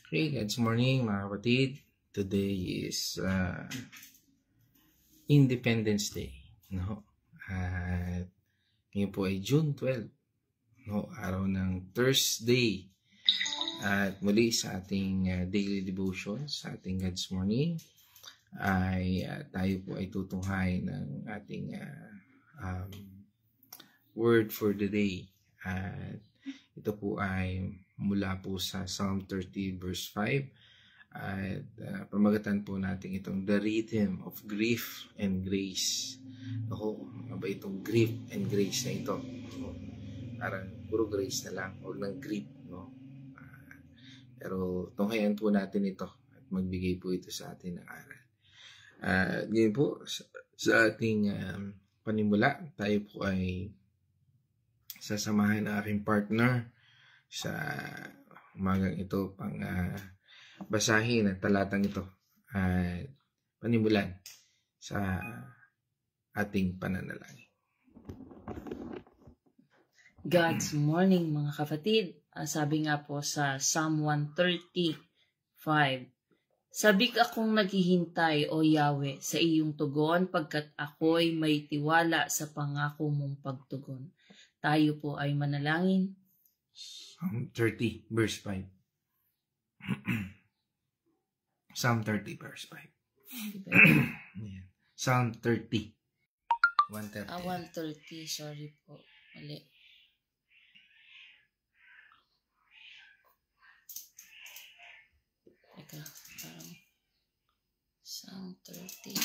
Okay, good morning mga kapatid. Today is Independence Day. No? At ngayon po ay June 12. No? Araw ng Thursday. At muli sa ating daily devotion, sa ating God's Morning, ay tayo po ay tutunghay ng ating word for the day. At ito po ay mula po sa Psalm 30 verse 5 at pamagatan po natin itong the rhythm of grief and grace. Ako, ano ba itong grief and grace na ito? Parang puro grace na lang, huwag ng grief, no? Pero tunghayan po natin ito at magbigay po ito sa atin ng aral. Ngayon po, sa ating panimula, tayo po ay sasamahan ng aking partner sa umagang ito pang basahin ang talatang ito at panimulan sa ating pananalangin. God's morning mga kapatid. Sabi nga po sa Psalm 135, Sabik akong naghihintay, O Yahweh, sa iyong tugon pagkat ako'y may tiwala sa pangako mong pagtugon. Tayo po ay manalangin. Psalm 30 verse 5. Psalm 30 verse 5. Psalm 30. 130. 130, sorry po. Mali. Teka, parang Psalm 30.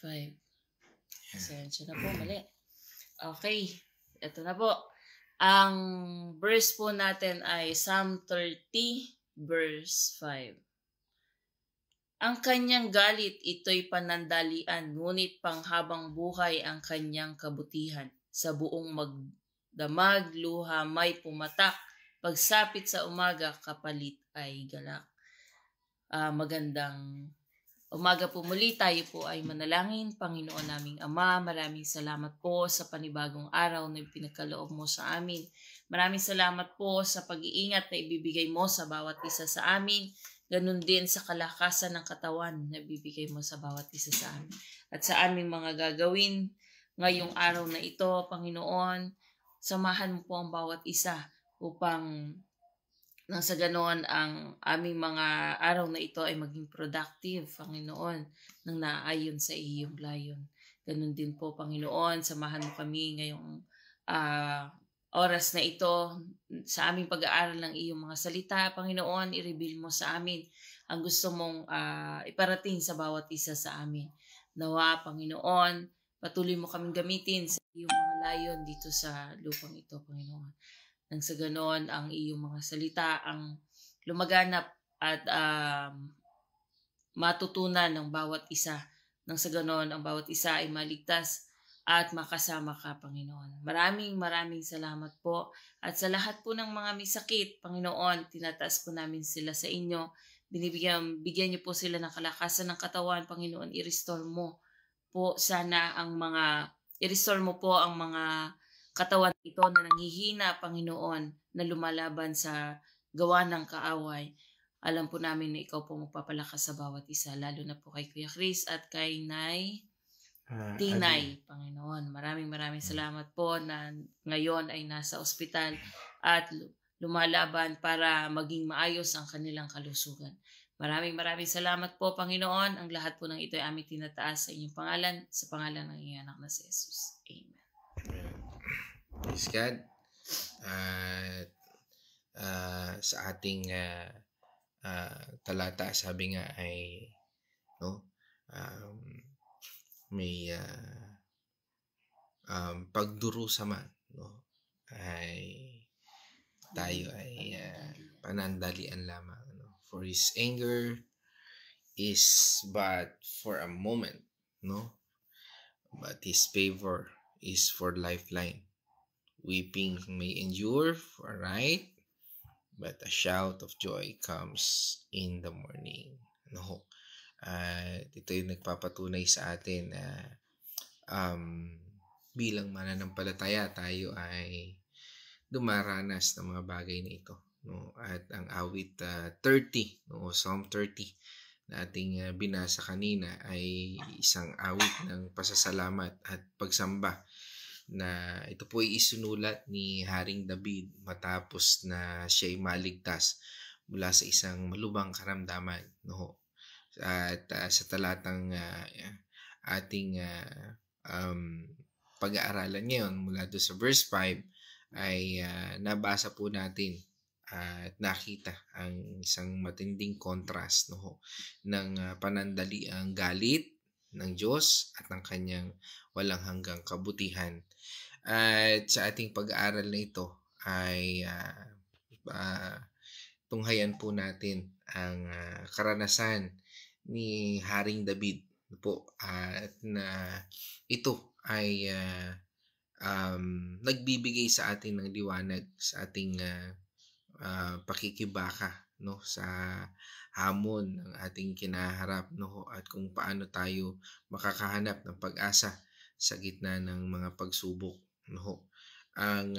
5. Pasensya na po, mali. Okay, ito na po. Ang verse po natin ay Psalm 30 verse 5. Ang kanyang galit, ito'y panandalian, ngunit panghabang buhay ang kanyang kabutihan. Sa buong magdamag, luha may pumatak, pagsapit sa umaga, kapalit ay galak. Magandang umaga po muli, tayo po ay manalangin. Panginoon naming Ama, maraming salamat po sa panibagong araw na pinagkaloob mo sa amin. Maraming salamat po sa pag-iingat na ibibigay mo sa bawat isa sa amin. Ganun din sa kalakasan ng katawan na ibibigay mo sa bawat isa sa amin. At sa aming mga gagawin ngayong araw na ito, Panginoon, samahan mo po ang bawat isa upang nang sa ganoon ang aming mga araw na ito ay maging productive, Panginoon, nang naayon sa iyong layon. Ganun din po, Panginoon, samahan mo kami ngayong oras na ito sa aming pag-aaral ng iyong mga salita. Panginoon, i-reveal mo sa amin ang gusto mong iparating sa bawat isa sa amin. Nawa, Panginoon, patuloy mo kaming gamitin sa iyong mga layon dito sa lupang ito, Panginoon. Nang sa ganoon, ang iyong mga salita ang lumaganap at matutunan ng bawat isa. Nang sa ganoon, ang bawat isa ay maligtas at makasama ka, Panginoon. Maraming salamat po. At sa lahat po ng mga may sakit, Panginoon, tinataas po namin sila sa inyo. Bigyan niyo po sila ng kalakasan ng katawan, Panginoon. I-restore mo po sana i-restore mo po ang mga katawan ito na nanghihina, Panginoon, na lumalaban sa gawa ng kaaway. Alam po namin na ikaw po magpapalakas sa bawat isa, lalo na po kay Kuya Chris at kay Nay Tinay, Panginoon. Maraming salamat po na ngayon ay nasa ospital at lumalaban para maging maayos ang kanilang kalusugan. Maraming salamat po, Panginoon. Ang lahat po ng ito ay aming tinataas sa inyong pangalan, sa pangalan ng iyong anak na si Jesus. Amen. Praise God. At sa ating talata, sabi nga ay may pagdurusa man, ay tayo ay panandalian lamang. For his anger is but for a moment, but his favor is for lifeline. Weeping may endure for a night, but a shout of joy comes in the morning. Ito yung nagpapatunay sa atin na bilang mananampalataya tayo ay dumaranas ng mga bagay na ito. no? At ang awit 30, no? Psalm 30 na ating binasa kanina ay isang awit ng pasasalamat at pagsamba na ito po ay isinulat ni Haring David matapos na siya ay maligtas mula sa isang malubhang karamdaman, no? At sa talatang ating pag-aaralan ngayon mula doon sa verse 5 ay nabasa po natin at nakita ang isang matinding contrast, no, ng panandaliang galit ng Diyos at ng kanyang walang hanggang kabutihan. At sa ating pag-aaral na ito ay tunghayan po natin ang karanasan ni Haring David po, at na ito ay nagbibigay sa atin ng liwanag sa ating pakikibaka, no, sa hamon ng ating kinaharap, no, at kung paano tayo makakahanap ng pag-asa sa gitna ng mga pagsubok, no. Ang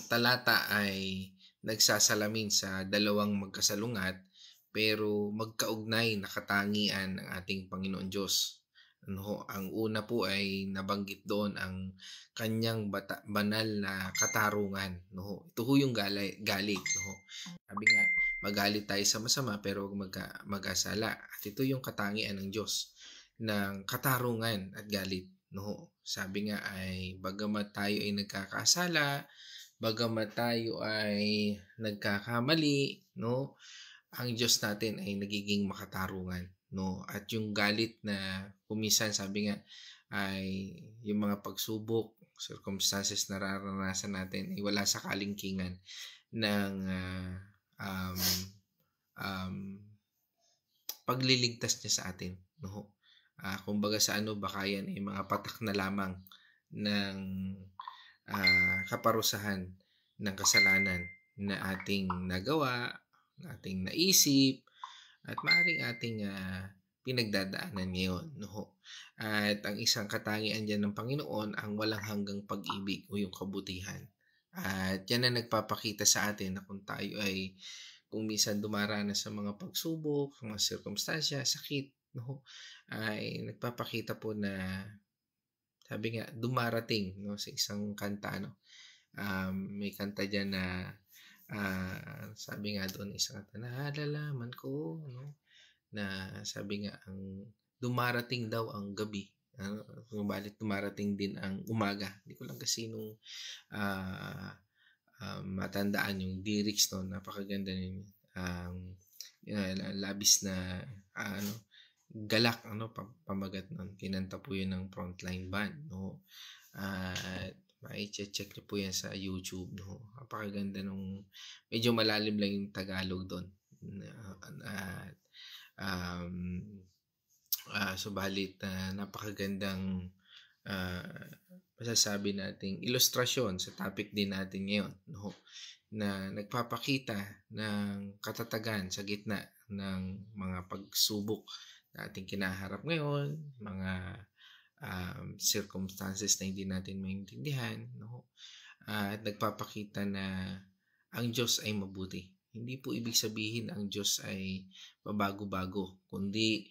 talata ay nagsasalamin sa dalawang magkasalungat pero magkaugnay na katangian ng ating Panginoon Diyos. Ano, ang una po ay nabanggit doon ang kanyang banal na katarungan. No? Ito ho yung galit. No? Sabi nga, magalit tayo sa masama pero mag-asala. At ito yung katangian ng Diyos ng katarungan at galit. No? Sabi nga ay bagamat tayo ay nagkakasala, bagamat tayo ay nagkakamali, no? Ang Diyos natin ay nagiging makatarungan, no? At yung galit na kumisan, sabi nga, ay yung mga pagsubok, circumstances na nararanasan natin ay wala sa kalingkingan ng pagliligtas niya sa atin, no? Kumbaga sa baka yan ay mga patak na lamang ng kaparusahan ng kasalanan na ating nagawa, ating naisip, at maaaring ating pinagdadaanan ngayon, no? At ang isang katangian dyan ng Panginoon ang walang hanggang pag-ibig o yung kabutihan. At yan ang nagpapakita sa atin na kung tayo ay kung minsan dumaranas sa mga pagsubok, mga sirkumstansya, sakit, no, ay nagpapakita po na sabi nga dumarating, no, sa isang kanta, no. May kanta diyan na sabi nga doon isang kanta, naalalaman ko, no, na sabi nga ang dumarating daw ang gabi, subalit dumarating din ang umaga. Hindi ko lang kasi nung matandaan yung lyrics no, napakaganda nun. Labis na galak, pamagat nun. Kinanta po yun ng Frontline Band, no. At mai-check niyo po yan sa YouTube, no. Napakaganda nung medyo malalim lang yung Tagalog doon. Subalit napakagandang masasabi nating ilustrasyon sa topic din natin ngayon, no, na nagpapakita ng katatagan sa gitna ng mga pagsubok na ating kinaharap ngayon, mga circumstances na hindi natin maintindihan, no? At nagpapakita na ang Diyos ay mabuti. Hindi po ibig sabihin ang Diyos ay babago-bago, kundi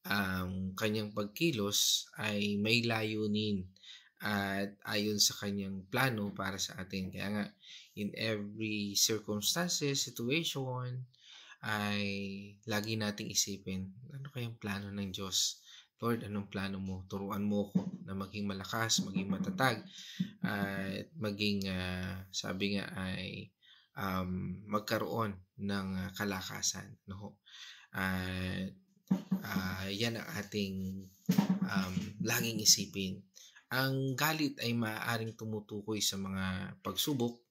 ang kanyang pagkilos ay may layunin at ayon sa kanyang plano para sa atin. Kaya nga, in every circumstances, situation, ay lagi nating isipin, ano kayang plano ng Diyos? Lord, anong plano mo? Turuan mo ko na maging malakas, maging matatag, at maging, sabi nga ay, magkaroon ng kalakasan. No? Yan ang ating laging isipin. Ang galit ay maaaring tumutukoy sa mga pagsubok,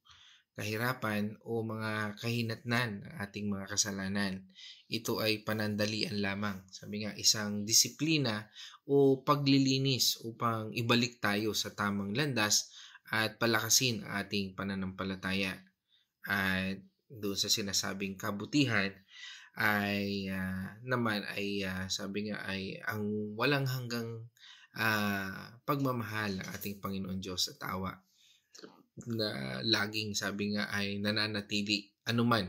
kahirapan o mga kahinatnan ng ating mga kasalanan. Ito ay panandalian lamang. Sabi nga, isang disiplina o paglilinis upang ibalik tayo sa tamang landas at palakasin ang ating pananampalataya. At doon sa sinasabing kabutihan ay naman ay sabi nga ay ang walang hanggang pagmamahal ng ating Panginoon Diyos at awa. na laging sabi nga ay nananatili anuman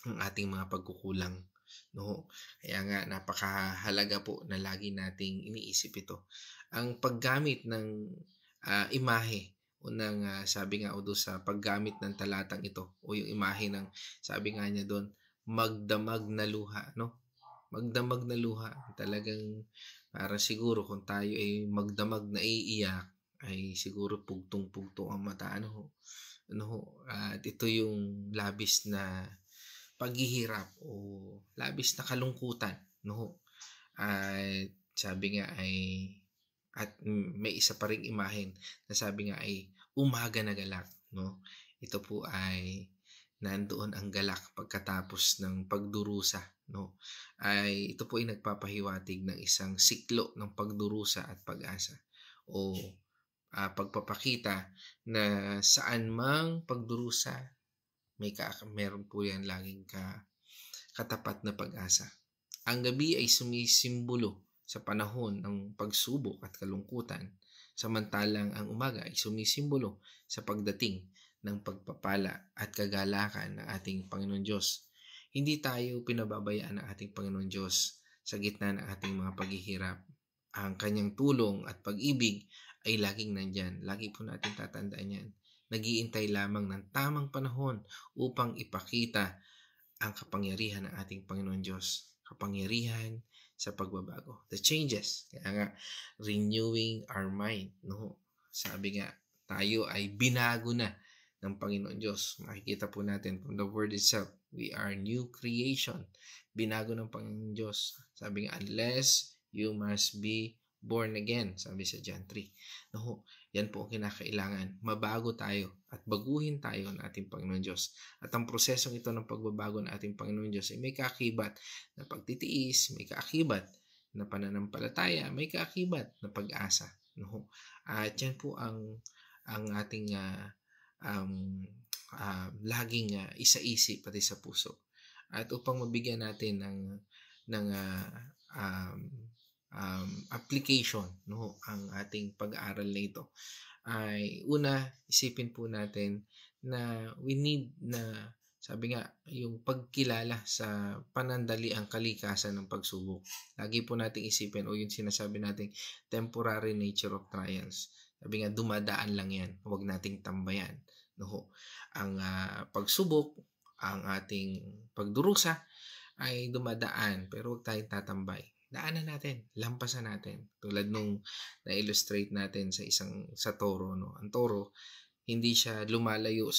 ang ating mga pagkukulang, no? Kaya nga napakahalaga po na lagi nating iniisip ito. Ang paggamit ng imahe o ng sabi nga o doon sa paggamit ng talatang ito o yung imahe ng sabi nga niya doon, magdamag na luha, no? Magdamag na luha. Talagang para siguro kung tayo ay magdamag na iiyak ay siguro pugtong-pugtong ang mata, at ito yung labis na paghihirap o labis na kalungkutan, no? At sabi nga ay may isa pa ring imahen na sabi nga ay umaga na galak, no? Ito po ay nandoon ang galak pagkatapos ng pagdurusa, no? Ay ito po ay nagpapahiwatig ng isang siklo ng pagdurusa at pag-asa o pagpapakita na saan mang pagdurusa meron po yan laging katapat na pag-asa. Ang gabi ay sumisimbolo sa panahon ng pagsubok at kalungkutan, samantalang ang umaga ay sumisimbolo sa pagdating ng pagpapala at kagalakan ng ating Panginoon Diyos. Hindi tayo pinababayaan ng ating Panginoon Diyos sa gitna ng ating mga paghihirap. Ang kanyang tulong at pag-ibig ay laging nandyan. Lagi po natin tatandaan yan. Nag-iintay lamang ng tamang panahon upang ipakita ang kapangyarihan ng ating Panginoon Diyos. Kapangyarihan sa pagbabago. The changes. Kaya nga, renewing our mind. No? Sabi nga, tayo ay binago na ng Panginoon Diyos. Makikita po natin from the word itself, we are new creation. Binago ng Panginoon Diyos. Sabi nga, unless you must be born again, sabi sa John 3. No, yan po ang kinakailangan. Mabago tayo at baguhin tayo ng ating Panginoon Diyos. At ang prosesong ito ng pagbabago ng ating Panginoon Diyos ay may kaakibat na pagtitiis, may kaakibat na pananampalataya, may kaakibat na pag-asa. No? At yan po ang ating laging isaisip pati sa puso. At upang mabigyan natin ng application, no, ang ating pag-aaral na ito, ay una isipin po natin na we need na sabi nga yung pagkilala sa panandaliang kalikasan ng pagsubok. Lagi po nating isipin o yung sinasabi nating temporary nature of trials. Sabi nga dumadaan lang yan, huwag nating tambayan, no. Ang pagsubok, ang ating pagdurusa ay dumadaan pero huwag tayong tatambay. Daanan natin, lampasan natin. Tulad nung na-illustrate natin sa toro, no? Ang toro, hindi siya lumalayo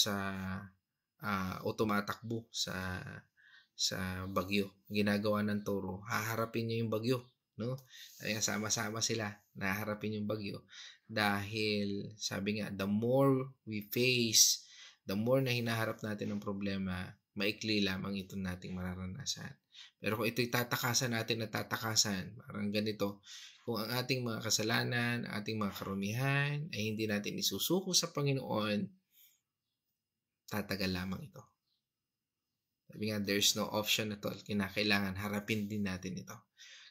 o tumatakbo sa bagyo. Ginagawa ng toro, haharapin niya yung bagyo, no? Kaya sama-sama sila naharapin yung bagyo dahil sabi nga, the more we face, the more na hinaharap natin ang problema, maikli lamang ito nating mararanasan. Pero kung ito'y tatakasan natin na tatakasan, parang ganito, kung ang ating mga kasalanan, ating mga karumihan ay hindi natin isusuko sa Panginoon, tatagal lamang ito. Sabi nga, there's no option at all. Kinakailangan harapin din natin ito.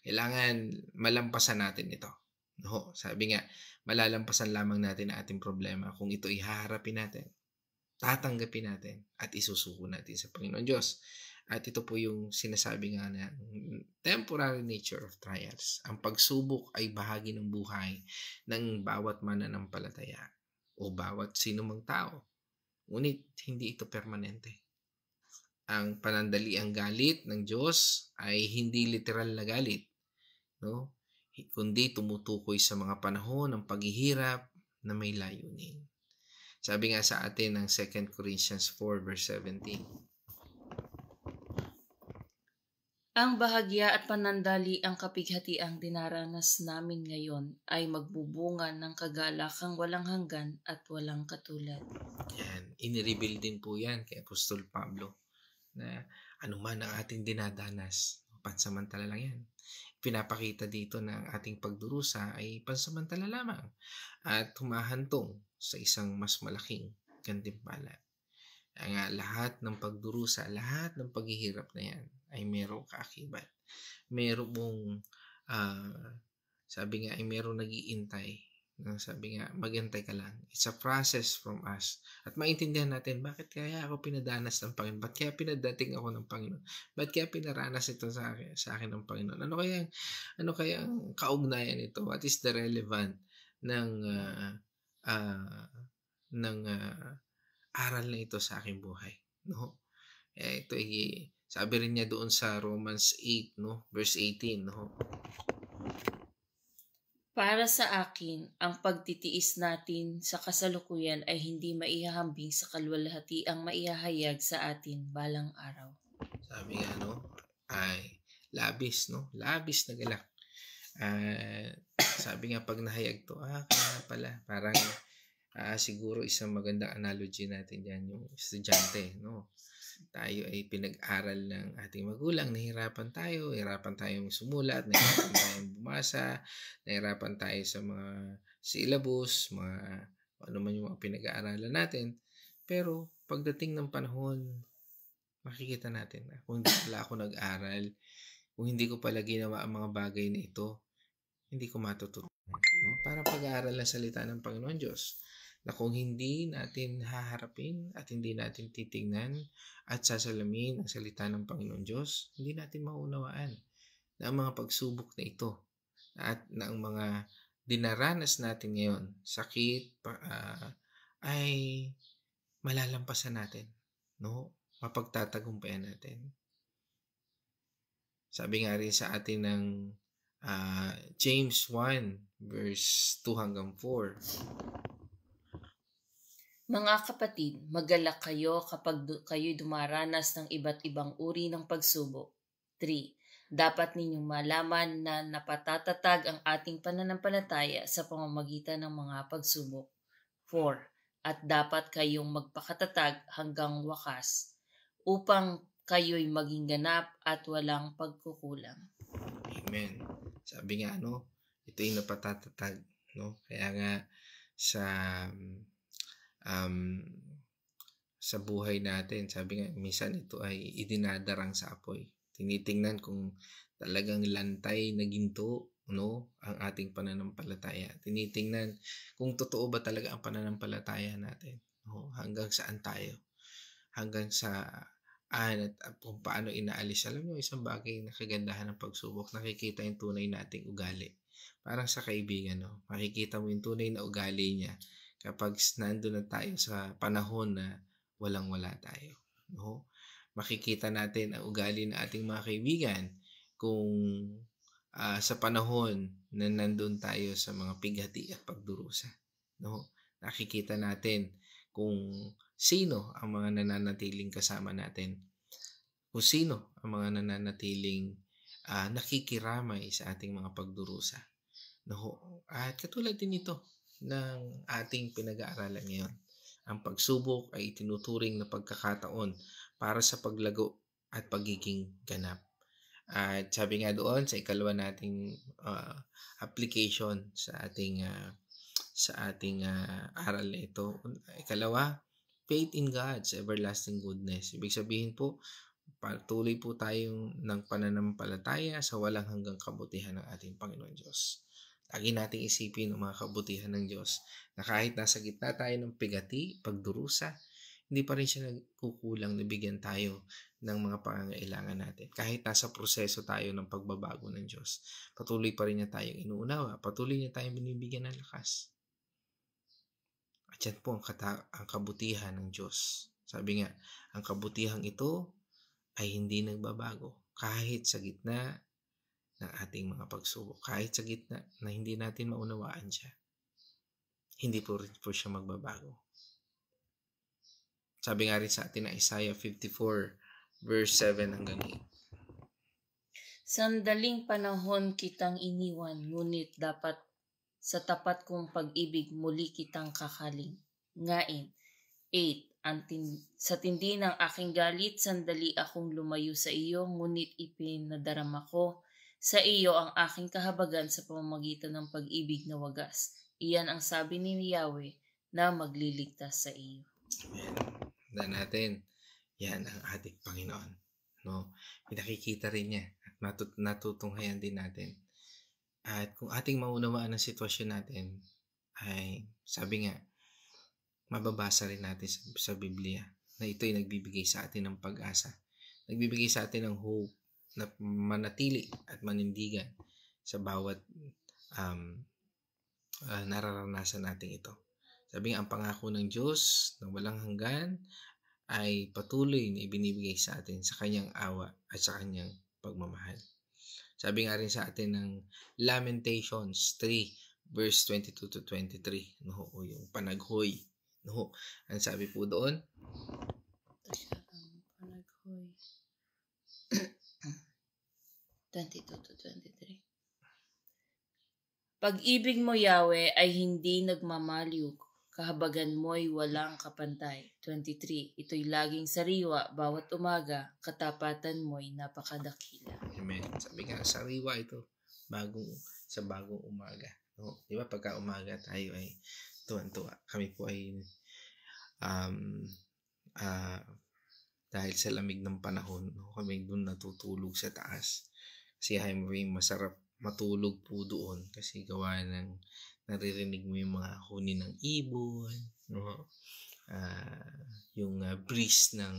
Kailangan malampasan natin ito. No? Sabi nga, malalampasan lamang natin ang ating problema kung ito ihaharapin natin, tatanggapin natin at isusuko natin sa Panginoon Diyos. At ito po yung sinasabi nga na temporary nature of trials. Ang pagsubok ay bahagi ng buhay ng bawat mananampalataya o bawat sinumang tao. Ngunit hindi ito permanente. Ang panandaliang galit ng Diyos ay hindi literal na galit, no? Kundi tumutukoy sa mga panahon ng paghihirap na may layunin. Sabi nga sa atin ng 2 Corinthians 4 verse 17. Ang bahagya at panandali ang kapighatiang dinaranas namin ngayon ay magbubunga ng kagalakang walang hanggan at walang katulad. Yan, inireveal din po yan kay Apostol Pablo na anuman ang ating dinadanas, pansamantala lang yan. Pinapakita dito na ang ating pagdurusa ay pansamantala lamang at humahantong sa isang mas malaking gantimpala. Ang lahat ng pagdurusa, lahat ng paghihirap na yan ay merong kaakibat. Merong sabi nga ay merong nag-iintay Sabi nga, maghintay ka lang. It's a process from us. At maintindihan natin, bakit kaya ako pinadanas ng Panginoon? Bakit kaya pinadating ako ng Panginoon? Bakit kaya pinaranas ito sa akin ng Panginoon? Ano kaya ang kaugnayan nito? What is the relevant ng aral na ito sa aking buhay? No? Ito sabi rin niya doon sa Romans 8, no? Verse 18, no? Para sa akin, ang pagtitiis natin sa kasalukuyan ay hindi maihahambing sa kaluwalhatiang maihahayag sa atin balang araw. Sabi nga, ay labis, no? Labis na galak. Sabi nga, pag nahayag to, kaya pala, parang siguro isang magandang analogy natin dyan, yung estudyante, no? Tayo ay pinag-aral ng ating magulang, nahirapan tayong sumulat, nahirapan tayong bumasa, nahirapan tayo sa mga syllabus, ano man yung mga pinag-aaralan natin. Pero pagdating ng panahon, makikita natin na kung hindi pala ako nag-aral, kung hindi ko pala ginawa ang mga bagay na ito, hindi ko matutunan. No? Para pag-aaral ng salita ng Panginoon Diyos, na kung hindi natin haharapin at hindi natin titingnan at sasalamin ang salita ng Panginoon Diyos, hindi natin maunawaan na ang mga pagsubok na ito at na ang mga dinaranas natin ngayon, sakit, ay malalampasan natin, no? Mapagtatagumpayan natin. Sabi nga rin sa atin ng James 1 verse 2 hanggang 4. Mga kapatid, magalak kayo kapag kayo'y dumaranas ng iba't ibang uri ng pagsubok. 3. Dapat ninyong malaman na napatatatag ang ating pananampalataya sa pamamagitan ng mga pagsubok. 4. At dapat kayong magpakatatag hanggang wakas upang kayo'y maging ganap at walang pagkukulang. Amen. Sabi nga, ito'y napatatatag, no? Kaya nga sa buhay natin, sabi nga, minsan ito ay idinadarang sa apoy. Tinitingnan kung talagang lantay na ginto, no, ang ating pananampalataya. Tinitingnan kung totoo ba talaga ang pananampalataya natin, no? Hanggang saan tayo, hanggang sa at kung paano inaalis. Alam niyo, isang bagay na kagandahan ng pagsubok, nakikita yung tunay nating ugali. Parang sa kaibigan, no? Makikita mo yung tunay na ugali niya kapag nandun na tayo sa panahon na walang-wala tayo, no? Makikita natin ang ugali ng ating mga kaibigan kung sa panahon na nandun tayo sa mga pighati at pagdurusa, no? Nakikita natin kung sino ang mga nananatiling kasama natin, kung sino ang mga nananatiling nakikiramay sa ating mga pagdurusa, no? At katulad din ito ng ating pinag-aaralan ngayon. Ang pagsubok ay itinuturing na pagkakataon para sa paglago at pagiging ganap. At sabi nga doon sa ikalawa nating application sa ating aral na ito. Ikalawa, faith in God's everlasting goodness. Ibig sabihin po, patuloy po tayong ng pananampalataya sa walang hanggang kabutihan ng ating Panginoon Diyos. Lagi nating isipin ang mga kabutihan ng Diyos na kahit nasa gitna tayo ng pigati, pagdurusa, hindi pa rin siya nagkukulang na bigyan tayo ng mga pangangailangan natin. Kahit nasa proseso tayo ng pagbabago ng Diyos, patuloy pa rin niya tayong inuunawa, patuloy niya tayong binibigyan ng lakas. At yan po ang kabutihan ng Diyos. Sabi nga, ang kabutihan ito ay hindi nagbabago kahit sa gitna ng ating mga pagsubok, kahit sa gitna na hindi natin maunawaan siya, hindi po rin po siya magbabago. Sabi nga rin sa atin na Isaiah 54 verse 7 hanggang 8. Sandaling panahon kitang iniwan, ngunit dapat sa tapat kong pag-ibig muli kitang ngain. 8. Sa tindi ng aking galit, sandali akong lumayo sa iyo, ngunit ipinadarama ko sa iyo ang aking kahabagan sa pamamagitan ng pag-ibig na wagas. Iyan ang sabi ni Yahweh na magliligtas sa iyo. Amen. Tandaan natin, yan ang ating Panginoon, no? Pinakikita rin niya at natutunghayan din natin. At kung ating maunawaan ang sitwasyon natin, ay sabi nga, mababasa rin natin sa Biblia na ito'y nagbibigay sa atin ng pag-asa. Nagbibigay sa atin ng hope na manatili at manindigan sa bawat nararanasan natin ito. Sabi nga, ang pangako ng Diyos na walang hanggan ay patuloy na ibinibigay sa atin sa kanyang awa at sa kanyang pagmamahal. Sabi nga rin sa atin ng Lamentations 3 verse 22 to 23, no, o yung panaghoy, no. Ang sabi po doon, panaghoy 22 to 23. Pag-ibig mo, Yahweh, ay hindi nagmamaliw. Kahabagan mo'y walang kapantay. 23. Ito'y laging sariwa bawat umaga. Katapatan mo'y napakadakila. Amen. Sabi nga, sariwa ito sa bagong umaga. No? Di ba pagka umaga tayo ay tuwan-tuwa. Kami po ay dahil sa lamig ng panahon, no? Kami doon natutulog sa taas. Kasi ay masarap matulog po doon kasi gawa ng naririnig mo yung mga huni ng ibon, no? Yung breeze ng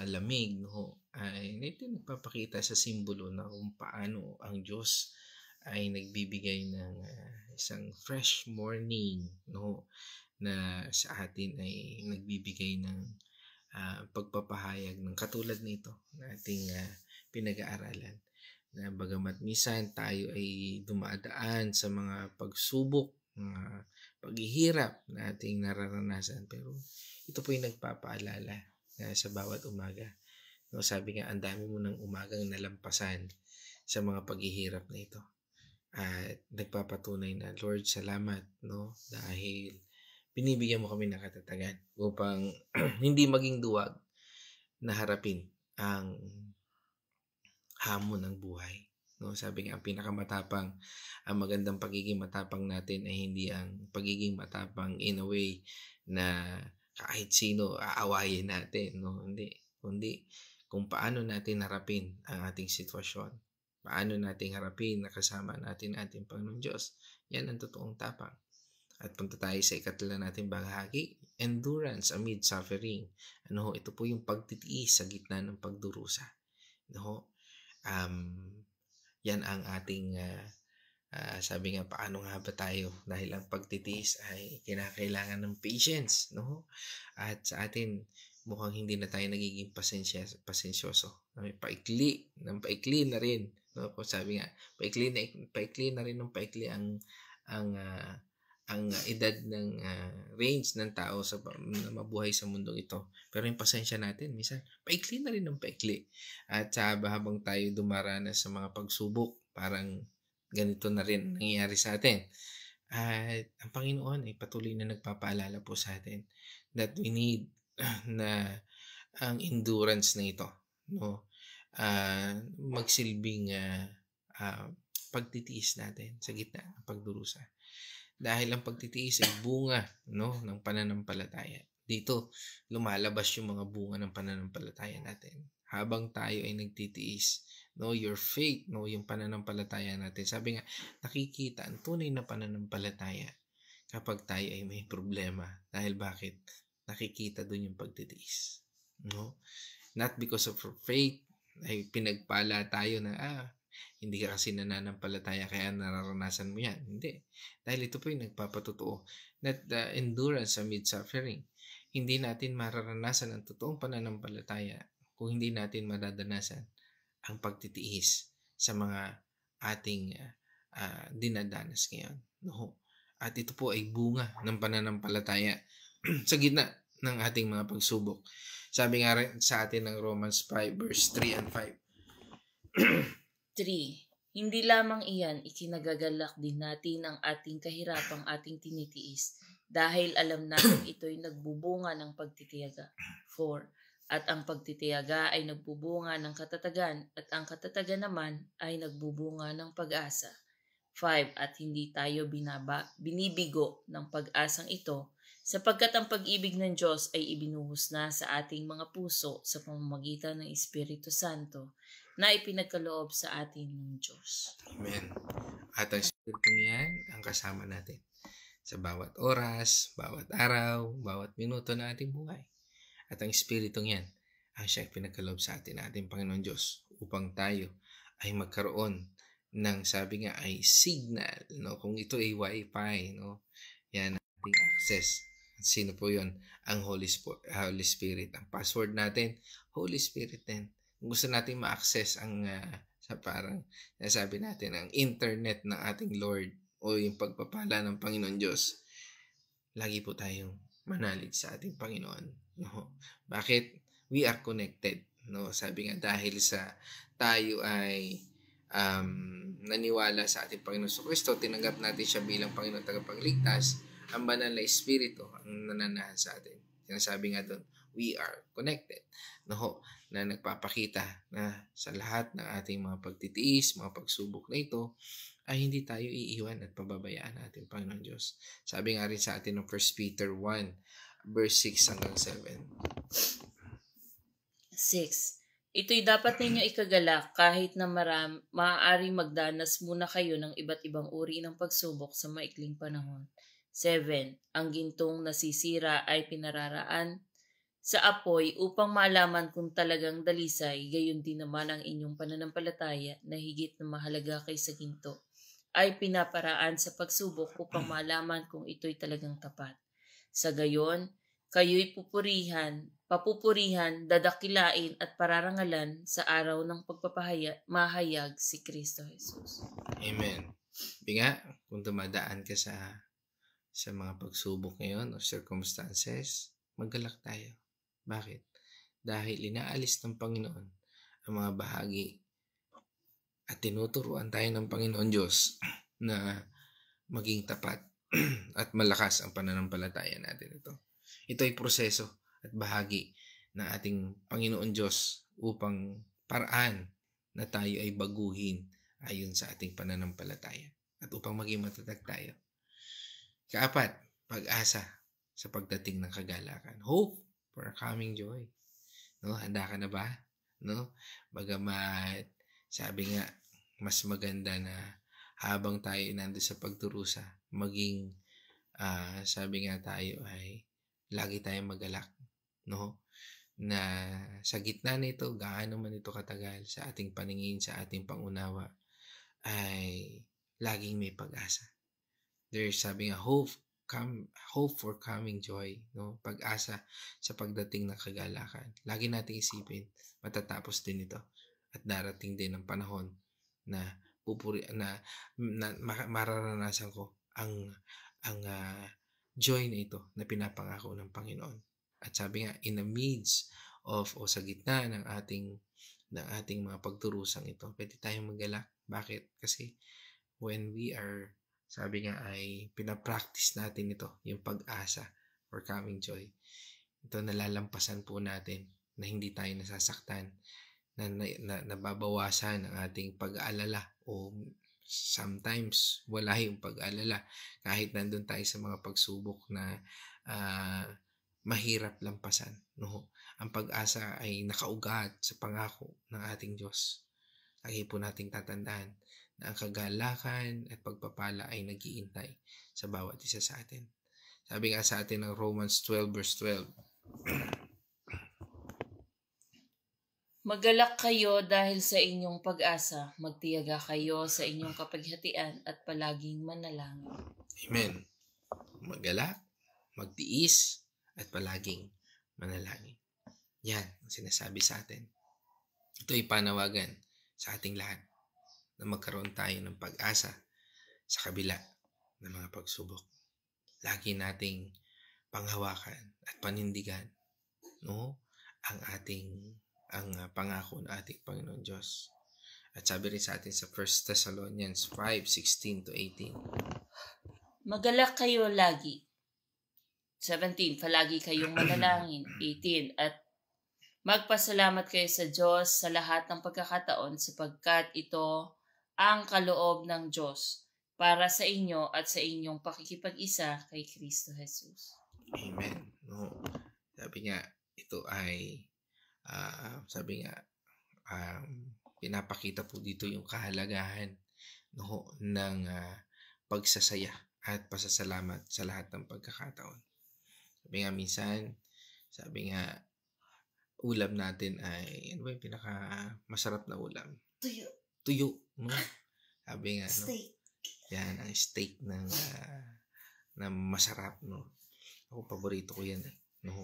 lamig, no? Ay ito nagpapakita sa simbolo na kung paano ang Diyos ay nagbibigay ng isang fresh morning, no? Na sa atin ay nagbibigay ng pagpapahayag ng katulad nito na ating pinag-aaralan. Na bagamat minsan tayo ay dumadaan sa mga pagsubok, mga paghihirap na ating nararanasan, pero ito po yung nagpapaalala sa bawat umaga. No, sabi nga, ang dami mo ng umagang nalampasan sa mga paghihirap na ito. At nagpapatunay na, Lord, salamat, no, dahil binibigyan mo kami ng katatagan upang hindi maging duwag na harapin ang hamon ng buhay. No, sabi nga, ang pinakamatapang, ang magandang pagiging matapang natin ay hindi ang pagiging matapang in a way na kahit sino aawayin natin, no, hindi, kundi kung paano natin harapin ang ating sitwasyon, paano natin harapin na kasama natin ating Panginoon Diyos. Yan ang totoong tapang. At punta tayo sa ikatlo nating bahagi, endurance amid suffering. Ano, ito po yung pagtitiis sa gitna ng pagdurusa. No, yan ang ating sabi nga, paano nga ba tayo, dahil ang pagtitiis ay kinakailangan ng patience, no? At sa atin mukhang hindi na tayo nagiging pasensyoso. May paikli na rin, no? Kung sabi nga, paikli na rin ng paikli ang edad ng range ng tao na mabuhay sa mundong ito. Pero yung pasensya natin, minsan, paikli na rin ng paikli. At habang tayo dumaranas sa mga pagsubok, parang ganito na rin nangyayari sa atin. At ang Panginoon ay patuloy na nagpapaalala po sa atin that we need na ang endurance na ito, no? Magsilbing pagtitiis natin sa gitna ng pagdurusa. Dahil ang pagtitiis ay bunga, no, ng pananampalataya. Dito, lumalabas yung mga bunga ng pananampalataya natin. Habang tayo ay nagtitiis, no, your faith, no, yung pananampalataya natin. Sabi nga, nakikita ang tunay na pananampalataya kapag tayo ay may problema. Dahil bakit? Nakikita doon yung pagtitiis. No? Not because of our faith, ay pinagpala tayo na, hindi ka kasi nananampalataya kaya nararanasan mo yan. Hindi. Dahil ito po yung nagpapatotoo that the endurance amid suffering. Hindi natin mararanasan ang totoong pananampalataya kung hindi natin madadanasan ang pagtitiis sa mga ating dinadanas ngayon. No? At ito po ay bunga ng pananampalataya sa gitna ng ating mga pagsubok. Sabi nga rin sa atin ng Romans 5 verse 3 and 5. 3. Hindi lamang iyan, ikinagagalak din natin ang ating kahirapang ating tinitiis dahil alam natin ito'y nagbubunga ng pagtitiyaga. 4. At ang pagtitiyaga ay nagbubunga ng katatagan at ang katatagan naman ay nagbubunga ng pag-asa. 5. At hindi tayo binibigo ng pag-asang ito sapagkat ang pag-ibig ng Diyos ay ibinuhos na sa ating mga puso sa pamamagitan ng Espiritu Santo na ipinagkaloob sa atin ng Diyos. Amen. At ang Espiritu niyan ang kasama natin sa bawat oras, bawat araw, bawat minuto ng ating buhay. At ang Espiritong yan, ang siyang pinagkaloob sa atin ng ating Panginoon Diyos upang tayo ay magkaroon ng, sabi nga, ay signal, no? Kung ito ay Wi-Fi, no? Yan ang ating access. Sino po yun? Ang Holy Spirit. Ang password natin, Holy Spirit din. Kung gusto natin ma-access ang, sa parang, sabi natin, ang internet ng ating Lord o yung pagpapala ng Panginoon Diyos, lagi po tayong manalig sa ating Panginoon. No? Bakit? We are connected. No? Sabi nga, dahil sa tayo ay naniwala sa ating Panginoon Kristo, tinanggap natin siya bilang Panginoon tagapagligtas, ang banal na Espiritu ang nananahan sa atin. Sinasabi nga doon, we are connected. No? Na nagpapakita na sa lahat ng ating mga pagtitiis, mga pagsubok na ito, ay hindi tayo iiwan at pababayaan ng ating Panginoon Diyos. Sabi nga rin sa atin ng 1 Peter 1, verse 6 hanggang 7. 6. Ito'y dapat ninyo ikagalak kahit na maaaring magdanas muna kayo ng iba't ibang uri ng pagsubok sa maikling panahon. 7. Ang gintong nasisira ay pinararaan sa apoy upang malaman kung talagang dalisay, gayon din naman ang inyong pananampalataya na higit na mahalaga kaysa ginto ay pinaparaan sa pagsubok upang malaman kung ito'y talagang tapat. Sa gayon, kayo'y papupurihan, dadakilain at pararangalan sa araw ng mahayag si Kristo Jesus. Amen. Nga, kung dumadaan ka sa mga pagsubok ngayon o circumstances, maggalak tayo. Bakit? Dahil inaalis ng Panginoon ang mga bahagi at tinuturuan tayo ng Panginoon Diyos na maging tapat at malakas ang pananampalataya natin ito. Ito ay proseso at bahagi ng ating Panginoon Diyos upang paraan na tayo ay baguhin ayon sa ating pananampalataya at upang maging matatag tayo. Kaapat, pag-asa sa pagdating ng kagalakan. Hope for a coming joy. No, handa ka na ba? No? Bagamat sabi nga mas maganda na habang tayo nandoon sa pagdurusa, maging sabi nga tayo ay lagi tayong magalak, no? Na sa gitna nito, gaano man ito katagal sa ating paningin, sa ating pangunawa, ay laging may pag-asa. There's sabi nga hope for coming joy, no? Pag-asa sa pagdating ng kagalakan. Lagi nating isipin, matatapos din ito at darating din ang panahon na mararanasan ko ang joy na ito na pinapangako ng Panginoon. At sabi nga, in the midst of o sa gitna ng ating mga pagturusang ito, pwede tayong maggalak. Bakit? Kasi when we are, sabi nga ay pinapractice natin ito, yung pag-asa for coming joy. Ito nalalampasan po natin na hindi tayo nasasaktan, na nababawasan ang ating pag-aalala o sometimes wala yung pag-aalala kahit nandun tayo sa mga pagsubok na mahirap lampasan. No? Ang pag-asa ay nakaugat sa pangako ng ating Diyos. Lagi po nating tatandaan na ang kagalakan at pagpapala ay nag-iintay sa bawat isa sa atin. Sabi nga sa atin ng Romans 12 verse 12. Magalak kayo dahil sa inyong pag-asa, magtiyaga kayo sa inyong kapaghatian at palaging manalangin. Amen. Magalak, magtiis, at palaging manalangin. Yan ang sinasabi sa atin. Ito'y panawagan sa ating lahat na magkaroon tayo ng pag-asa sa kabila ng mga pagsubok. Lagi nating panghawakan at panindigan, no, ang pangako ng ating Panginoon Diyos. At sabi rin sa atin sa 1 Thessalonians 5:16-18. Magalak kayo lagi. 17. Palagi kayong manalangin. 18. At magpasalamat kayo sa Diyos sa lahat ng pagkakataon sapagkat ito ang kaloob ng Diyos para sa inyo at sa inyong pakikipag-isa kay Kristo Jesus. Amen. No. Sabi nga, ito ay pinapakita po dito yung kahalagahan, no, ng pagsasaya at pasasalamat sa lahat ng pagkakataon. Sabi nga minsan, sabi nga, ulam natin ay, ano ba yung pinaka masarap na ulam? Tuyo. Tuyo, no? Sabi nga, no? Steak. Yan, ang steak na masarap, no? Ako, paborito ko yan, no?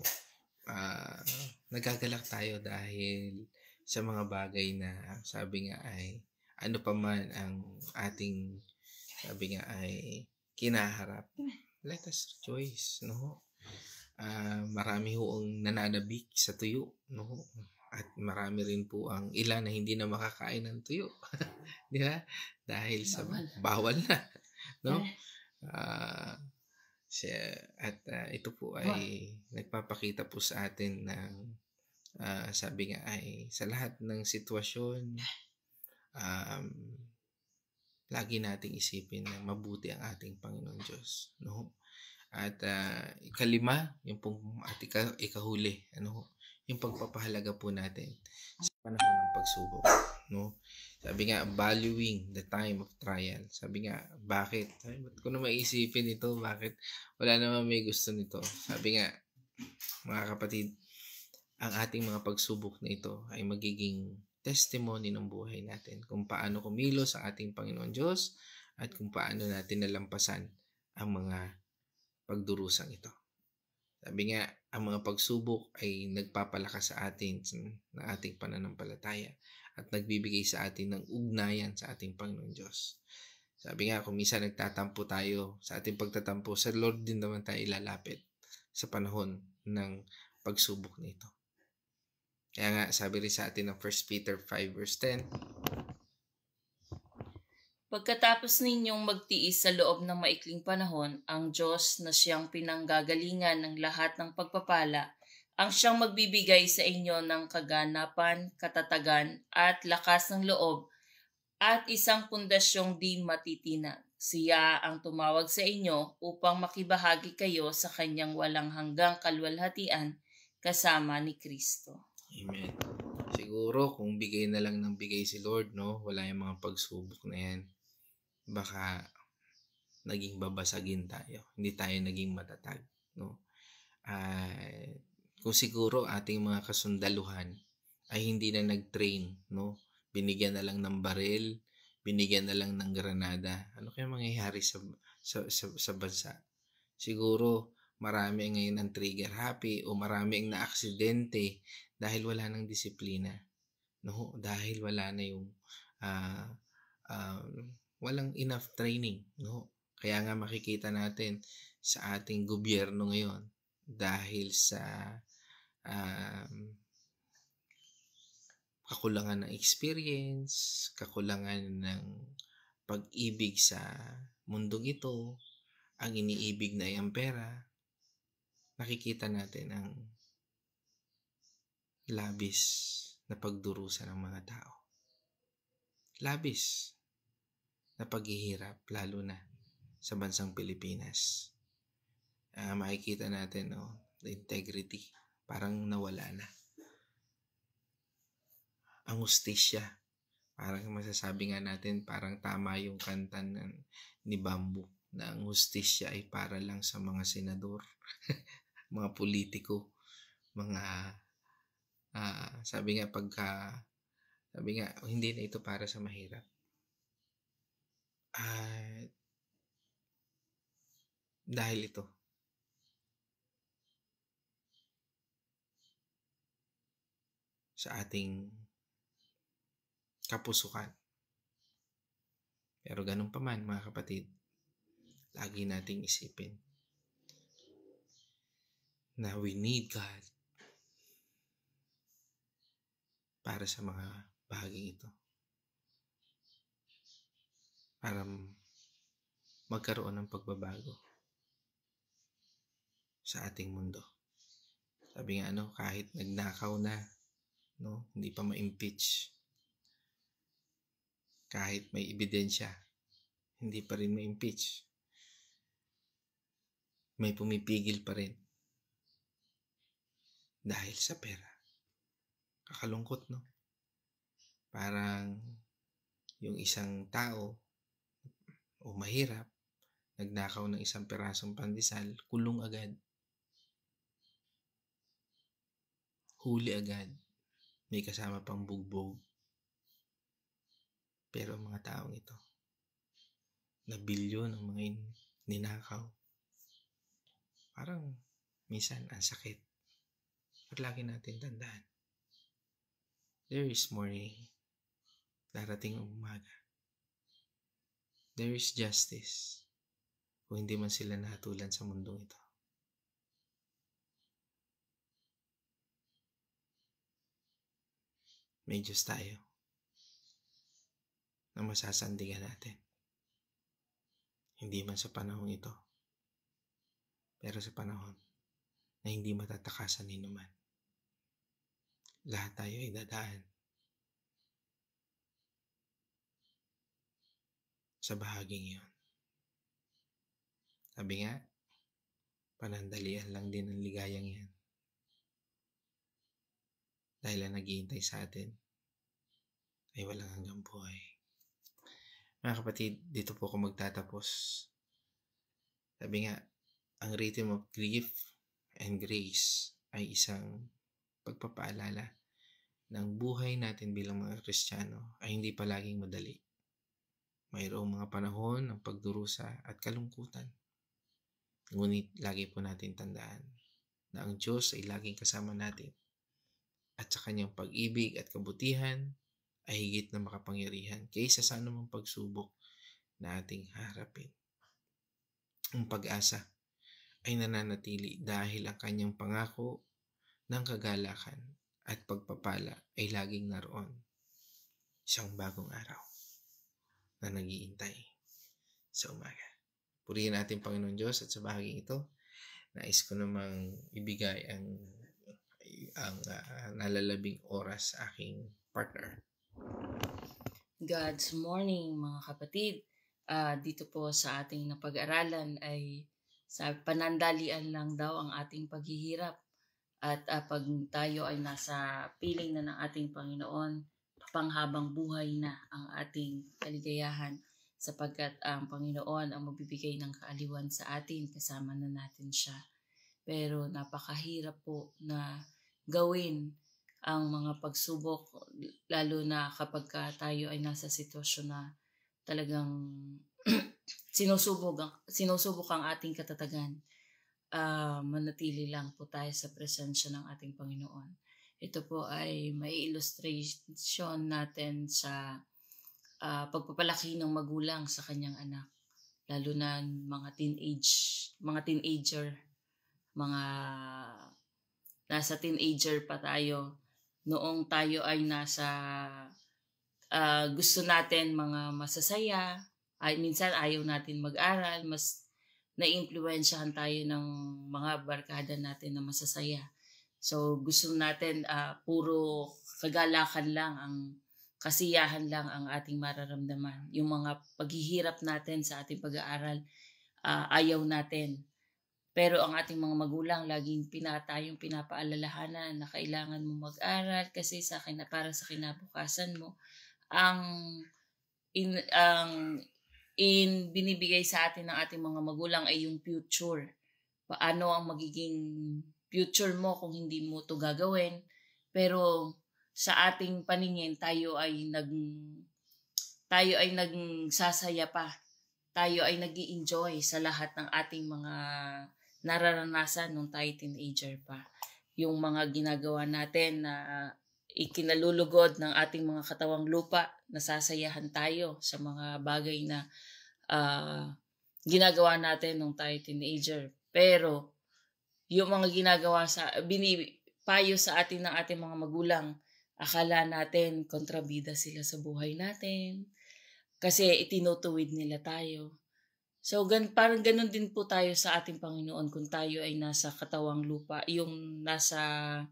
Nagagalak tayo dahil sa mga bagay na sabi nga ay ano pa man ang ating sabi nga ay kinaharap. Let us rejoice, no? Marami ho ang nananabik sa tuyo, no? At marami rin po ang ilan na hindi na makakain ng tuyo. Di ba? Dahil sa bawal na, no? Ito po ay nagpapakita po sa atin ng sabi nga ay sa lahat ng sitwasyon lagi nating isipin na mabuti ang ating Panginoon Diyos, no? At ikalima, yung pong at ikahuli, ano, yung pagpapahalaga po natin sa panahon ng pagsubok, no? Sabi nga, valuing the time of trial. Sabi nga, bakit? Ba't ko na maisipin ito? Bakit wala naman may gusto nito? Sabi nga, mga kapatid, ang ating mga pagsubok na ito ay magiging testimony ng buhay natin kung paano kumilos ang ating Panginoon Diyos at kung paano natin nalampasan ang mga pagdurusang ito. Sabi nga, ang mga pagsubok ay nagpapalakas sa atin ng ating pananampalataya at nagbibigay sa atin ng ugnayan sa ating Panginoon Diyos. Sabi nga, kung minsan nagtatampo tayo, sa ating pagtatampo, sa Lord din naman tayo ilalapit sa panahon ng pagsubok nito. Kaya nga, sabi rin sa atin ng 1 Peter 5 verse 10, Pagkatapos ninyong magtiis sa loob ng maikling panahon, ang Diyos na siyang pinanggagalingan ng lahat ng pagpapala, ang siyang magbibigay sa inyo ng kaganapan, katatagan, at lakas ng loob, at isang pundasyong di matitinag. Siya ang tumawag sa inyo upang makibahagi kayo sa kanyang walang hanggang kalwalhatian kasama ni Kristo. Amen. Siguro kung bigay na lang ng bigay si Lord, no, wala yung mga pagsubok na yan, baka naging babasagin tayo. Hindi tayo naging matatag, no? Kung siguro ating mga kasundaluhan ay hindi na nag-train, no? Binigyan na lang ng baril, binigyan na lang ng granada. Ano kaya mangyayari sa bansa? Siguro marami ngayon ang trigger happy o marami ang naaksidente dahil wala ng disiplina, no? Dahil wala na yung walang enough training, no? Kaya nga makikita natin sa ating gobyerno ngayon dahil sa kakulangan ng experience, kakulangan ng pag-ibig sa mundong ito, ang iniibig na ay ang pera, nakikita natin ang labis na pagdurusa ng mga tao. Labis na paghihirap, lalo na sa bansang Pilipinas. Makikita natin, no, the integrity, parang nawala na. Ang hustisya, parang masasabi nga natin, parang tama yung kanta ni Bamboo, na ang hustisya ay para lang sa mga senador, mga politiko, mga, sabi nga hindi na ito para sa mahirap. Dahil ito, sa ating kapusukan. Pero ganun pa man, mga kapatid, lagi nating isipin na we need God para sa mga bahaging ito. Para magkaroon ng pagbabago sa ating mundo. Sabi nga, kahit nagnakaw na, no, hindi pa ma-impeach. Kahit may ebidensya, hindi pa rin ma-impeach. May pumipigil pa rin. Dahil sa pera. Kakalungkot, no? Parang yung isang tao o mahirap nagnakaw ng isang pirasong pandesal, kulong agad. Huli agad. May kasama pang bugbog. Pero ang mga taong ito, na bilyon ang mga ninakaw. Parang minsan ang sakit. At lagi natin tandaan, there is morning. Darating ang umaga. There is justice. Kung hindi man sila nahatulan sa mundong ito. May Diyos tayo na masasandigan natin. Hindi man sa panahon ito, pero sa panahon na hindi matatakasan ni naman. Lahat tayo ay dadaan sa bahaging iyon. Sabi nga, panandalian lang din ang ligayang yan. Dahil ang naghihintay sa atin ay walang hanggang buhay. Mga kapatid, dito po ako magtatapos. Sabi nga, ang rhythm of grief and grace ay isang pagpapaalala ng buhay natin bilang mga Kristiyano ay hindi palaging madali. Mayroong mga panahon ng pagdurusa at kalungkutan. Ngunit lagi po natin tandaan na ang Diyos ay laging kasama natin at sa kanyang pag-ibig at kabutihan ay higit na makapangyarihan kaysa sa anumang pagsubok na ating harapin. Ang pag-asa ay nananatili dahil ang kanyang pangako ng kagalakan at pagpapala ay laging naroon. Isang bagong araw na nag-iintay sa umaga. Purihin natin Panginoon Diyos at sa bahaging ito, nais ko namang ibigay ang nalalabing oras sa aking partner. God's morning mga kapatid. Dito po sa ating napag-aralan ay sa panandalian lang daw ang ating paghihirap. At pag tayo ay nasa piling na ng ating Panginoon, panghabang buhay na ang ating kaligayahan sapagkat ang Panginoon ang magbibigay ng kaaliwan sa atin, kasama na natin siya. Pero napakahirap po na gawin ang mga pagsubok, lalo na kapag tayo ay nasa sitwasyon na talagang sinusubok ang ating katatagan. Manatili lang po tayo sa presensya ng ating Panginoon. Ito po ay may illustration natin sa pagpapalaki ng magulang sa kanyang anak, lalo na mga teenager, mga nasa teenager pa tayo, noong tayo ay nasa gusto natin mga masasaya, minsan ayaw natin mag-aral, mas naimpluwensyahan tayo ng mga barkada natin na masasaya. So gusto natin puro kagalakan lang, ang kasiyahan lang ang ating mararamdaman. Yung mga paghihirap natin sa ating pag-aaral, ayaw natin. Pero ang ating mga magulang laging tayong pinapaalalahanan na kailangan mo mag-aral kasi para sa kinabukasan mo. Ang binibigay sa atin ng ating mga magulang ay yung future. Paano ang magiging future mo kung hindi mo to gagawin? Pero sa ating paningin, tayo ay nagsasaya pa. Tayo ay nag-i-enjoy sa lahat ng ating mga nararanasan nung tayo teenager pa. Yung mga ginagawa natin na ikinalulugod ng ating mga katawang lupa, nasasayahan tayo sa mga bagay na ginagawa natin nung tayo teenager. Pero yung mga ginagawa payo sa atin ng ating mga magulang, akala natin kontrabida sila sa buhay natin kasi itinutuwid nila tayo. So parang ganun din po tayo sa ating Panginoon kung tayo ay nasa katawang lupa, yung nasa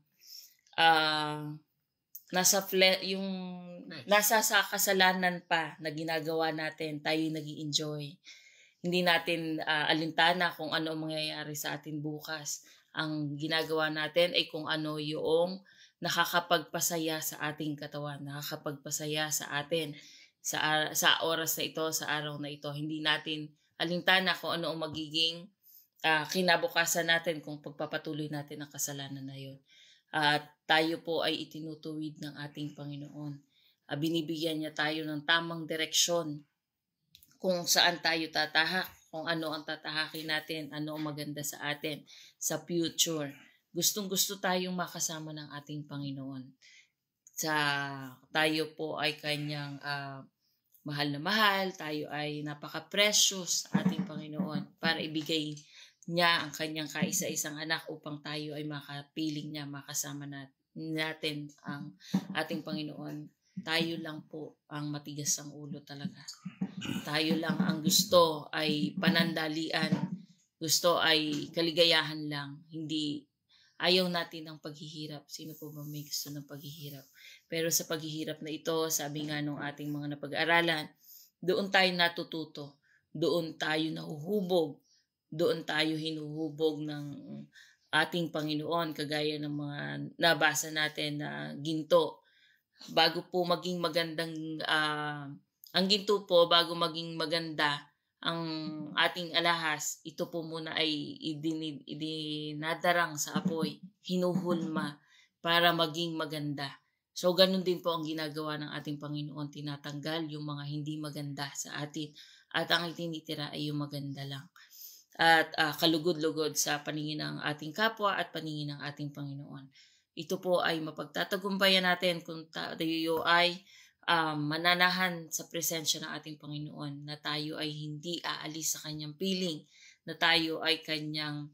sa kasalanan pa na ginagawa natin, tayo nag-i-enjoy. Hindi natin alintana kung ano ang mangyayari sa atin bukas. Ang ginagawa natin ay kung ano yung nakakapagpasaya sa ating katawan, nakakapagpasaya sa atin sa oras na ito, sa araw na ito. Hindi natin alintana kung ano ang magiging kinabukasan natin kung pagpapatuloy natin ang kasalanan na yun. At tayo po ay itinutuwid ng ating Panginoon. Binibigyan niya tayo ng tamang direksyon kung saan tayo tatahak, kung ano ang tatahakin natin, ano ang maganda sa atin, sa future. Gustong-gusto tayong makasama ng ating Panginoon. Tayo po ay kanyang mahal na mahal, tayo ay napaka-precious sa ating Panginoon para ibigay niya ang kanyang kaisa-isang anak upang tayo ay makapiling niya, makasama natin ang ating Panginoon. Tayo lang po ang matigas ang ulo talaga. Tayo lang ang gusto ay panandalian, gusto ay kaligayahan lang, hindi ayaw natin ng paghihirap. Sino po ba may gusto ng paghihirap? Pero sa paghihirap na ito, sabi nga nung ating mga napag-aralan, doon tayo natututo, doon tayo nahuhubog, doon tayo hinuhubog ng ating Panginoon, kagaya ng mga nabasa natin na ginto. Bago po maging magandang, ang ginto po, bago maging maganda ang ating alahas, ito po muna ay idinadarang sa apoy, hinuhulma para maging maganda. So, ganun din po ang ginagawa ng ating Panginoon, tinatanggal yung mga hindi maganda sa atin at ang itinitira ay yung maganda lang. At kalugod-lugod sa paningin ng ating kapwa at paningin ng ating Panginoon. Ito po ay mapagtatagumpayan natin kung tayo ay mananahan sa presensya ng ating Panginoon, na tayo ay hindi aalis sa kanyang piling, na tayo ay kanyang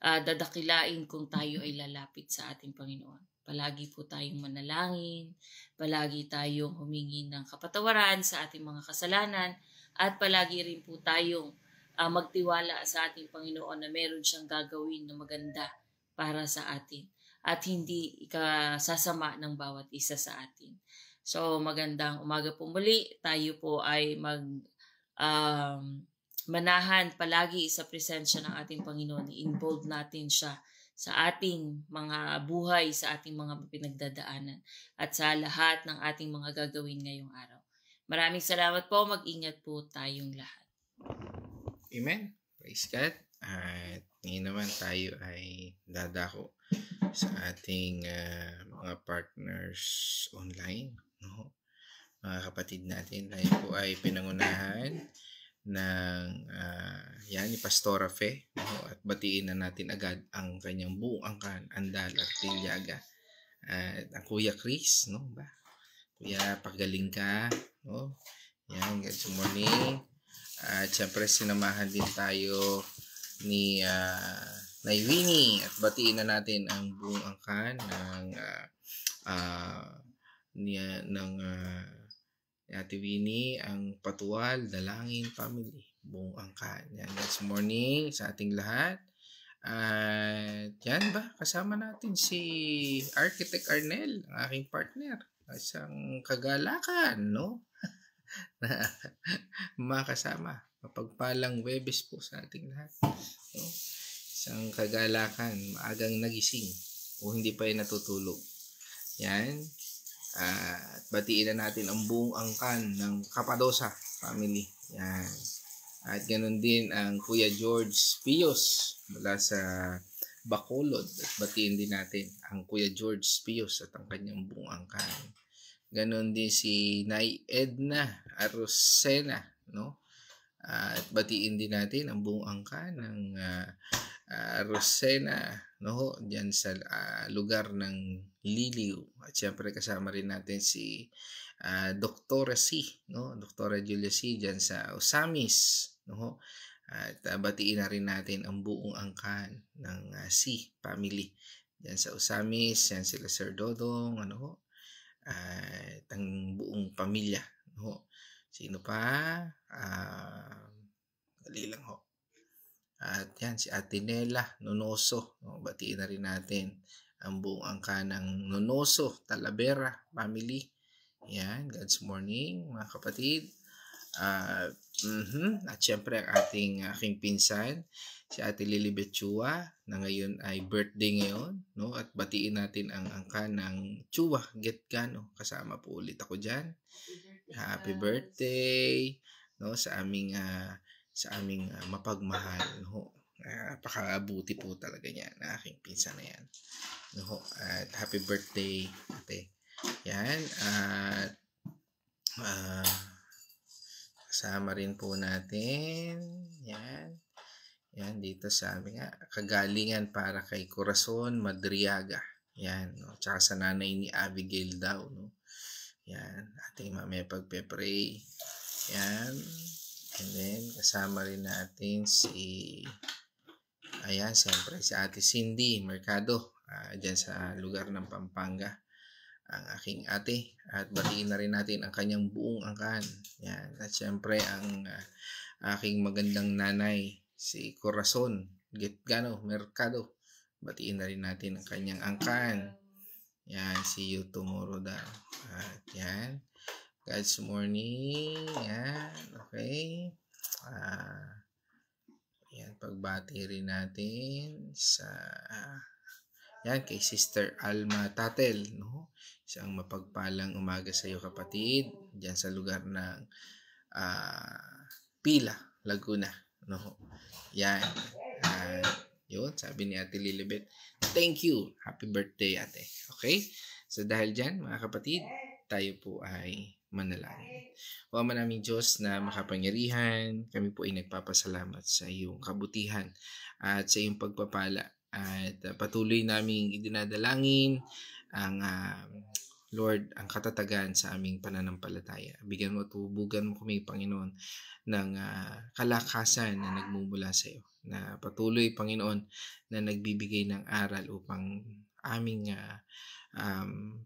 dadakilain kung tayo ay lalapit sa ating Panginoon. Palagi po tayong manalangin, palagi tayong humingi ng kapatawaran sa ating mga kasalanan, at palagi rin po tayong magtiwala sa ating Panginoon na meron siyang gagawin na maganda para sa atin at hindi ikasasama ng bawat isa sa atin. So magandang umaga po muli. Tayo po ay manahan palagi sa presensya ng ating Panginoon. I-involve natin siya sa ating mga buhay, sa ating mga pinagdadaanan at sa lahat ng ating mga gagawin ngayong araw. Maraming salamat po. Mag-ingat po tayong lahat. Amen. Praise God. At ngayon naman tayo ay dadako sa ating mga partners online. No? Mga kapatid natin, tayo po ay pinangunahan ng ni Pastora Fe. No? At batiin na natin agad ang kanyang buong angkan, Andal at Tilyaga. At ang Kuya Chris, no? Kuya, pagaling ka. No? Yan, good morning. At syempre sinamahan din tayo ni Winnie at batiin na natin ang buong angkan ng Ate Winnie, ang Patuwal Dalangin Family, buong angkan. Yan, this morning sa ating lahat. At yan ba, kasama natin si Architect Arnel, ang aking partner. Isang kagalakan, no? Na makasama. Mapagpalang Webes po sa ating lahat. No? Isang kagalakan, maagang nagising o hindi pa natutulog. Yan. At batiin na natin ang buong angkan ng Capadosa family. Yan. At ganoon din ang Kuya George Pios mula sa Bacolod. At batiin din natin ang Kuya George Pios at ang kanyang buong angkan. Ganon din si Nay Edna Arosena, no? At batiin din natin ang buong angkan ng Arosena, no? Diyan sa lugar ng Liliw. At syempre kasama rin natin si Dr. C, no? Dr. Julia C diyan sa Osamis, no? At batiin na rin natin ang buong angkan ng C family diyan sa Osamis, yan sila Sir Dodong, ano? At ang buong pamilya, no? Sino pa? Dali lang ho. At yan, si Ate Nela Nonoso, no? Batiin na rin natin ang buong angkan ng Nonoso Talavera family. Yan, God's morning mga kapatid. At syempre ang aking pinsan, si Ate Lilibet Chua, na ngayon ay birthday ngayon, no? At batiin natin ang angkan ng Chua Getgano. Kasama po ulit ako diyan. Happy birthday, no? Sa aming sa aming mapagmahal. No? Napakabuti po talaga niya na aking pinsan na yan. No? At happy birthday, ate. Yan. At kasama rin po natin. Yan. Yan, dito sa aming kagalingan para kay Corazon Madriaga. Yan, no? Tsaka sa nanay ni Abigail daw, no? Yan, ating mamaya pagpe-pray. Yan. And then, kasama rin natin siyempre, si Ate Cindy Mercado, dyan sa lugar ng Pampanga. Ang aking ate. At batiin na rin natin ang kanyang buong angkan. Yan. At siyempre, ang aking magandang nanay, si Corazon Gitgano Mercado. Batiin na rin natin ang kanyang angkan. Yan, see you tomorrow daw. At yan, God's morning. Yan, okay. Yan, pagbati rin natin sa yan, kay Sister Alma Tatel, no? Isang mapagpalang umaga sa iyo, kapatid, diyan sa lugar ng Pila, Laguna, no? Yan. Yun, sabi ni Ate Lilibet, thank you. Happy birthday, ate. Okay? So dahil dyan, mga kapatid, tayo po ay manalangin. O Ama naming Diyos na makapangyarihan, kami po ay nagpapasalamat sa iyong kabutihan at sa iyong pagpapala. At patuloy naming idinadalangin ang Lord, ang katatagan sa aming pananampalataya. Bigyan mo at hubugan mo kami, Panginoon, ng kalakasan na nagmumula sa iyo. Na patuloy, Panginoon, na nagbibigay ng aral upang aming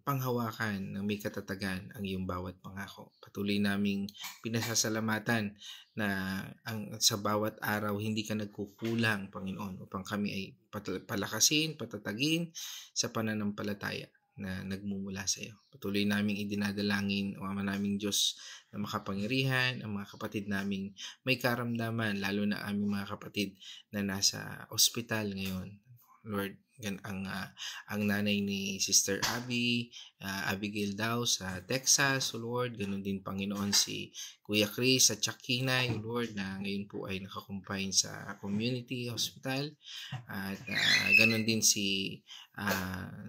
panghawakan ng may katatagan ang iyong bawat pangako. Patuloy naming pinasasalamatan na sa bawat araw hindi ka nagkukulang, Panginoon, upang kami ay palakasin, patatagin sa pananampalataya na nagmumula sa iyo. Patuloy naming idinadalangin, o Ama naming Diyos na makapangyarihan, ang mga kapatid naming may karamdaman, lalo na aming mga kapatid na nasa ospital ngayon. Lord, ang nanay ni Sister Abigail daw sa Texas, o Lord, ganun din, Panginoon, si Kuya Chris sa Chakinay, Lord, na ngayon po ay nakakumpine sa community hospital. At ganun din si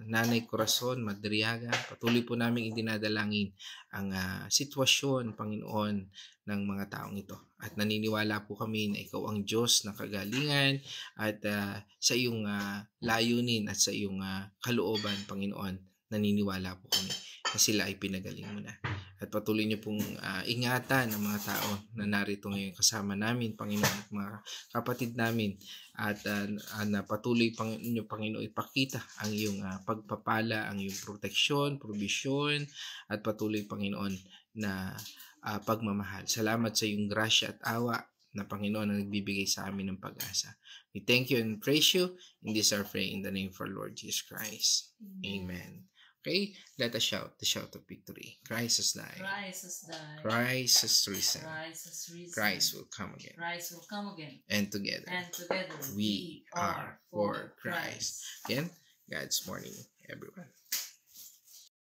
Nanay Corazon Madriaga. Patuloy po namin idinadalangin ang sitwasyon, Panginoon, ng mga taong ito. At naniniwala po kami na ikaw ang Diyos ng kagalingan at sa iyong layunin at sa iyong kalooban, Panginoon, naniniwala po kami na sila ay pinagaling mo na. At patuloy niyo pong ingatan ang mga tao na narito ngayon kasama namin, Panginoon, at mga kapatid namin. At na patuloy niyo, Panginoon, ipakita ang iyong pagpapala, ang iyong proteksyon, provision, at patuloy, Panginoon, na pagmamahal. Salamat sa iyong grasya at awa na, Panginoon, na nagbibigay sa amin ng pag-asa. We thank you and praise you in this our prayer in the name of our Lord Jesus Christ. Amen. Okay, let us shout the shout of victory. Christ has died. Christ has died. Christ has risen. Christ has risen. Christ will come again. Christ will come again. And together We are for Christ. Again, God's morning, everyone.